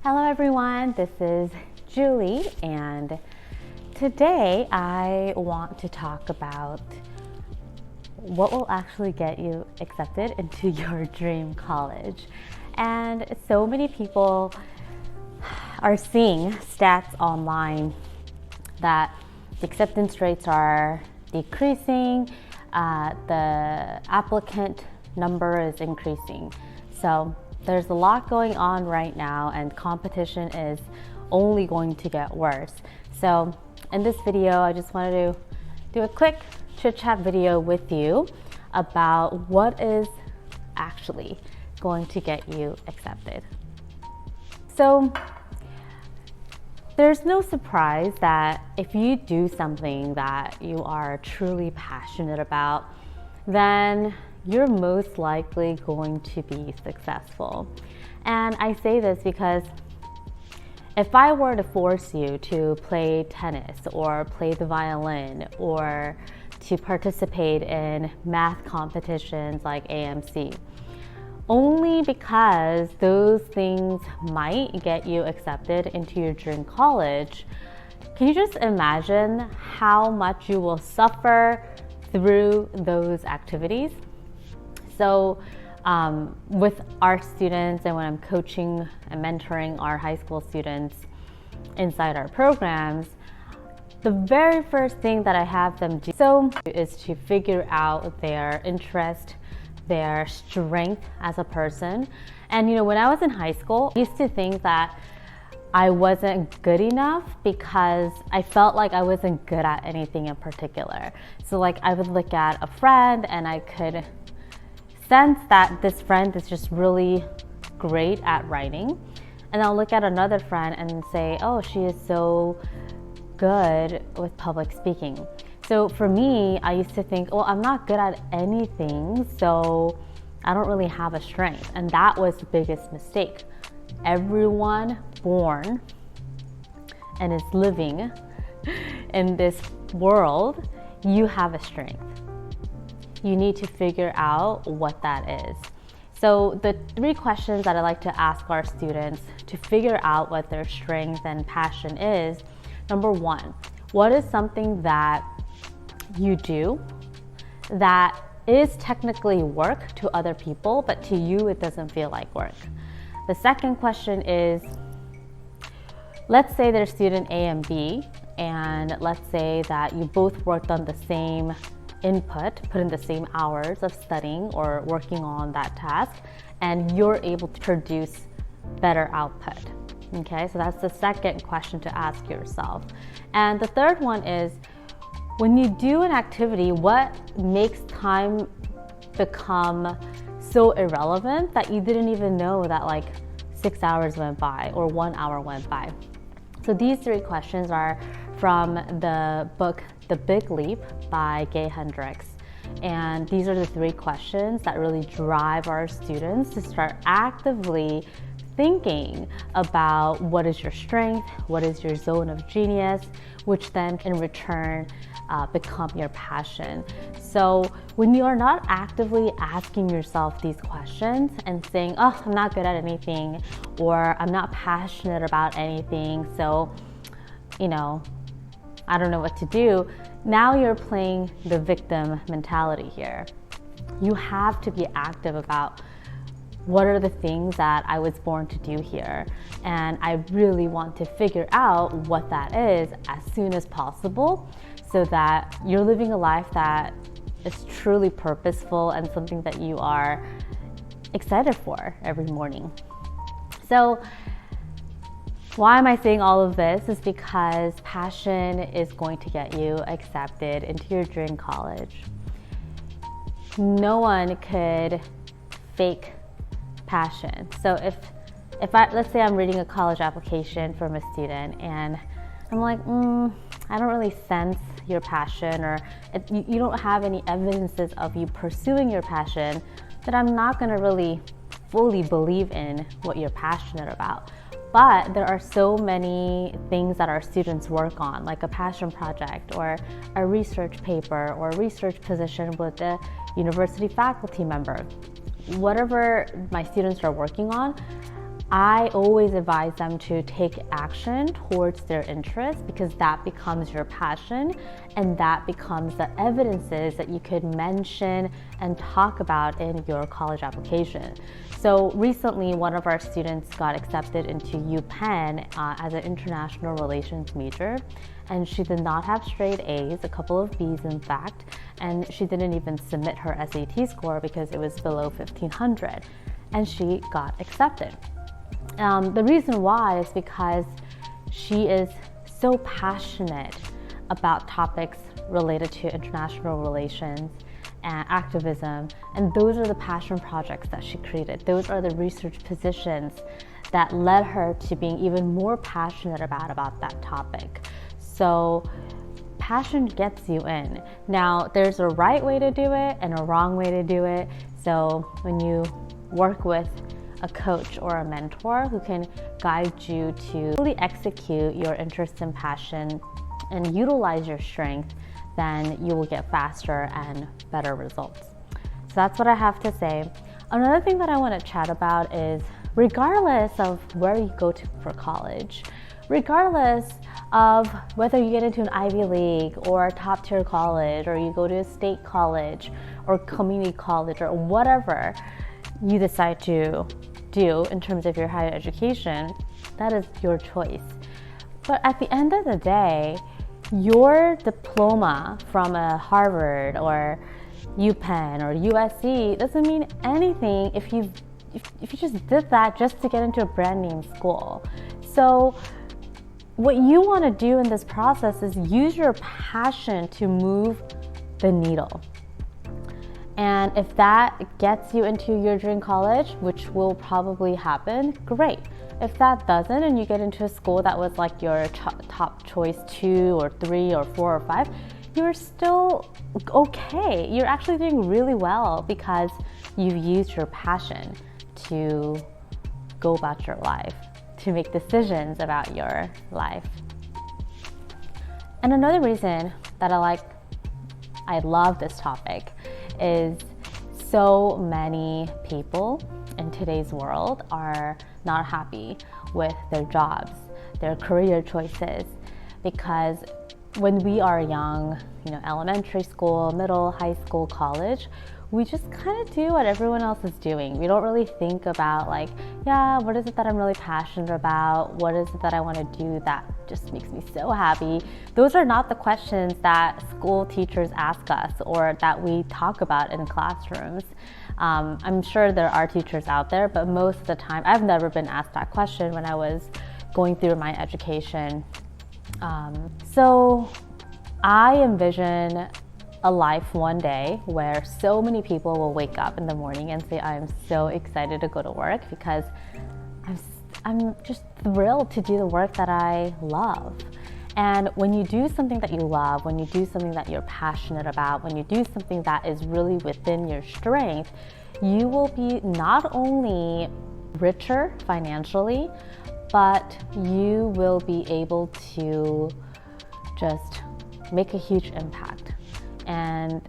Hello everyone, this is Julie, and today I want to talk about what will actually get you accepted into your dream college. And so many people are seeing stats online that the acceptance rates are decreasing, the applicant number is increasing. So there's a lot going on right now, and competition is only going to get worse. So in this video, I just wanted to do a quick chit-chat video with you about what is actually going to get you accepted. So there's no surprise that if you do something that you are truly passionate about, then you're most likely going to be successful. And I say this because if I were to force you to play tennis or play the violin or to participate in math competitions like AMC, only because those things might get you accepted into your dream college, can you just imagine how much you will suffer through those activities? So with our students, and when I'm coaching and mentoring our high school students inside our programs, the very first thing that I have them do is to figure out their interest, their strength as a person. And when I was in high school, I used to think that I wasn't good enough because I felt like I wasn't good at anything in particular. So like I would look at a friend and I could sense that this friend is just really great at writing. And I'll look at another friend and say, oh, she is so good with public speaking. So for me, I used to think, well, I'm not good at anything, so I don't really have a strength. And that was the biggest mistake. Everyone born and is living in this world, you have a strength. You need to figure out what that is. So the 3 questions that I like to ask our students to figure out what their strength and passion is: number 1, what is something that you do that is technically work to other people, but to you it doesn't feel like work? The second question is, let's say there's student A and B, and let's say that you both worked on the same input, put in the same hours of studying or working on that task, and you're able to produce better output. Okay, so that's the second question to ask yourself. And the third one is, when you do an activity, what makes time become so irrelevant that you didn't even know that like 6 hours went by or 1 hour went by? So these 3 questions are from the book The Big Leap by Gay Hendricks. And these are the 3 questions that really drive our students to start actively thinking about what is your strength, what is your zone of genius, which then in return become your passion. So when you are not actively asking yourself these questions and saying, oh, I'm not good at anything, or I'm not passionate about anything, so I don't know what to do, now you're playing the victim mentality here. You have to be active about what are the things that I was born to do here, and I really want to figure out what that is as soon as possible, so that you're living a life that is truly purposeful and something that you are excited for every morning. So why am I saying all of this? Is because passion is going to get you accepted into your dream college. No one could fake passion. So if let's say I'm reading a college application from a student and I'm like, I don't really sense your passion, or you don't have any evidences of you pursuing your passion, then I'm not going to really fully believe in what you're passionate about. But there are so many things that our students work on, like a passion project or a research paper or a research position with a university faculty member. Whatever my students are working on, I always advise them to take action towards their interest, because that becomes your passion and that becomes the evidences that you could mention and talk about in your college application. So recently, one of our students got accepted into UPenn as an international relations major, and she did not have straight A's, a couple of B's in fact, and she didn't even submit her SAT score because it was below 1500, and she got accepted. The reason why is because she is so passionate about topics related to international relations and activism, and those are the passion projects that she created. Those are the research positions that led her to being even more passionate about that topic. So passion gets you in. Now, there's a right way to do it and a wrong way to do it. So when you work with a coach or a mentor who can guide you to really execute your interest and passion and utilize your strength, then you will get faster and better results. So that's what I have to say. Another thing that I want to chat about is, regardless of where you go to for college, regardless of whether you get into an Ivy League or a top tier college, or you go to a state college or community college, or whatever you decide to do in terms of your higher education, that is your choice. But at the end of the day, your diploma from a Harvard or UPenn or USC doesn't mean anything if you just did that just to get into a brand name school. So what you want to do in this process is use your passion to move the needle. And if that gets you into your dream college, which will probably happen, great. If that doesn't, and you get into a school that was like your top choice 2 or 3 or 4 or 5, you're still okay. You're actually doing really well because you've used your passion to go about your life, to make decisions about your life. And another reason that I love this topic is so many people in today's world are not happy with their jobs, their career choices, because when we are young, elementary school, middle, high school, college, we just kind of do what everyone else is doing. We don't really think about what is it that I'm really passionate about? What is it that I want to do that just makes me so happy? Those are not the questions that school teachers ask us or that we talk about in classrooms. I'm sure there are teachers out there, but most of the time, I've never been asked that question when I was going through my education. So I envision a life one day where so many people will wake up in the morning and say, I am so excited to go to work because I'm just thrilled to do the work that I love. And when you do something that you love, when you do something that you're passionate about, when you do something that is really within your strength, you will be not only richer financially, but you will be able to just make a huge impact. And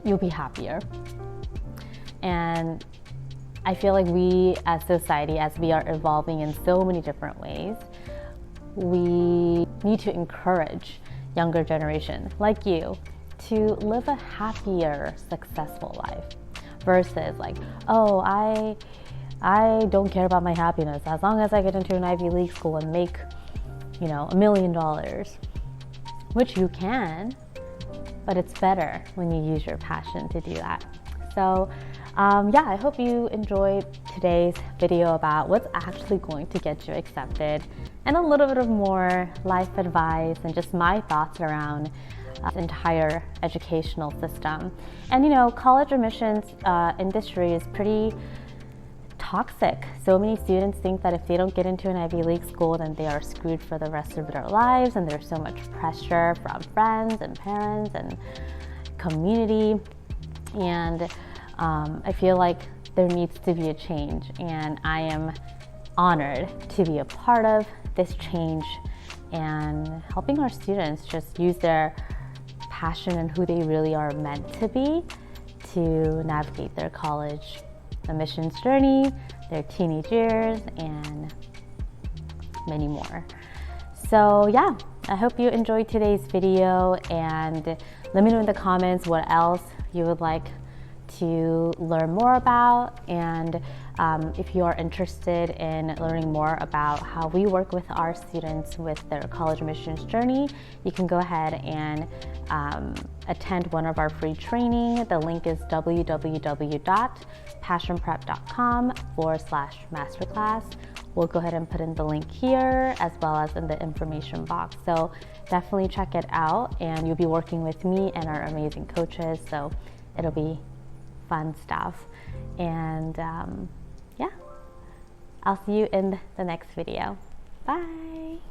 you'll be happier. And I feel like we as society, as we are evolving in so many different ways, we need to encourage younger generation like you to live a happier, successful life versus I don't care about my happiness as long as I get into an Ivy League school and make $1 million, which you can. But it's better when you use your passion to do that. So I hope you enjoyed today's video about what's actually going to get you accepted and a little bit of more life advice and just my thoughts around the entire educational system. And college admissions industry is pretty toxic. So many students think that if they don't get into an Ivy League school, then they are screwed for the rest of their lives, and there's so much pressure from friends and parents and community. And I feel like there needs to be a change, and I am honored to be a part of this change and helping our students just use their passion and who they really are meant to be to navigate their college the missions journey, their teenage years, and many more. So yeah, I hope you enjoyed today's video, and let me know in the comments what else you would like to learn more about. And if you are interested in learning more about how we work with our students with their college admissions journey, you can go ahead and attend one of our free training. The link is www.passionprep.com/masterclass. We'll go ahead and put in the link here as well as in the information box. So definitely check it out, and you'll be working with me and our amazing coaches. So it'll be fun stuff. And yeah, I'll see you in the next video. Bye.